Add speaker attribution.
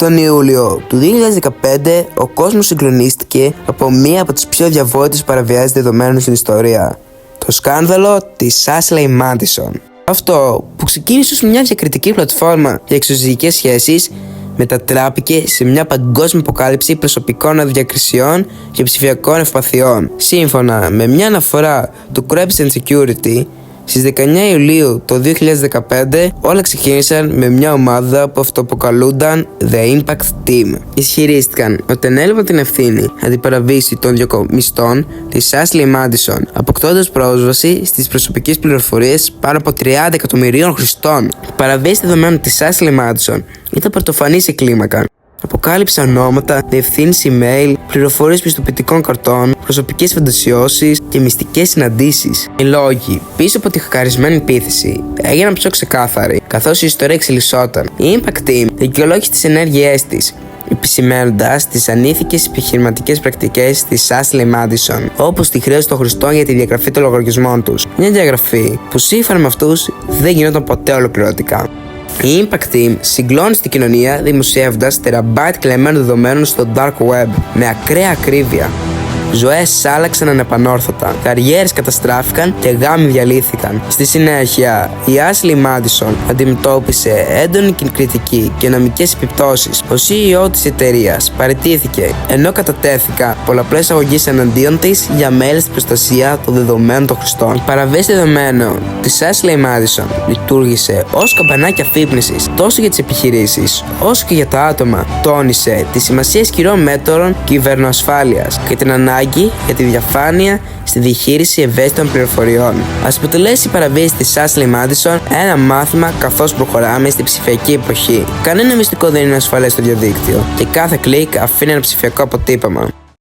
Speaker 1: Τον Ιούλιο του 2015 ο κόσμος συγκλονίστηκε από μία από τις πιο διαβόητες παραβιάσεις δεδομένων στην ιστορία. Το σκάνδαλο της Ashley Madison. Αυτό που ξεκίνησε ως μια διακριτική πλατφόρμα για εξωζυγικές σχέσεις μετατράπηκε σε μια παγκόσμια αποκάλυψη προσωπικών αδιακρισιών και ψηφιακών ευπαθειών. Σύμφωνα με μια αναφορά του Krebs Security, στις 19 Ιουλίου το 2015 όλα ξεκίνησαν με μια ομάδα που αυτοαποκαλούνταν The Impact Team. Ισχυρίστηκαν ότι ανέλαβαν την ευθύνη για την παραβίαση των διακομιστών της Ashley Madison, αποκτώντας πρόσβαση στις προσωπικές πληροφορίες πάνω από 30 εκατομμυρίων χρηστών. Η παραβίαση δεδομένων της Ashley Madison ήταν πρωτοφανή σε κλίμακα. Αποκάλυψαν ονόματα, διευθύνσεις email, πληροφορίες πιστοποιητικών καρτών, προσωπικές φαντασιώσεις και μυστικές συναντήσεις. Οι λόγοι πίσω από τη χακαρισμένη επίθεση έγιναν πιο ξεκάθαροι, καθώς η ιστορία εξελισσόταν. Η Impact Team δικαιολόγησε τις ενέργειές της, επισημαίνοντας τις ανήθικες επιχειρηματικές πρακτικές της Ashley Madison, όπως τη χρέωση των χρηστών για τη διαγραφή των λογαριασμών τους. Μια διαγραφή που σύμφωνα με αυτούς δεν γινόταν ποτέ ολοκληρωτικά. Η Impact Team συγκλώνησε την κοινωνία δημοσιεύοντας τεραμπάιτ κλεμμένων δεδομένων στο Dark Web με ακραία ακρίβεια. Ζωές άλλαξαν ανεπανόρθωτα, καριέρες καταστράφηκαν και γάμοι διαλύθηκαν. Στη συνέχεια, η Ashley Madison αντιμετώπισε έντονη κριτική και νομικές επιπτώσεις. Ο CEO της εταιρείας παραιτήθηκε, ενώ κατατέθηκαν πολλαπλές αγωγές εναντίον της για μέλη προστασία των δεδομένων των χρηστών. Η παραβίαση δεδομένων της Ashley Madison λειτουργήσε ως καμπανάκι αφύπνισης τόσο για τις επιχειρήσεις όσο και για τα άτομα. Τόνισε τη σημασία ισχυρών μέτρων κυβερνοασφάλειας και την ανάγκη για τη διαφάνεια στη διαχείριση ευαίσθητων πληροφοριών. Ας αποτελέσει η παραβίαση της Ashley Madison ένα μάθημα καθώς προχωράμε στην ψηφιακή εποχή. Κανένα μυστικό δεν είναι ασφαλές στο διαδίκτυο και κάθε κλικ αφήνει ένα ψηφιακό αποτύπωμα.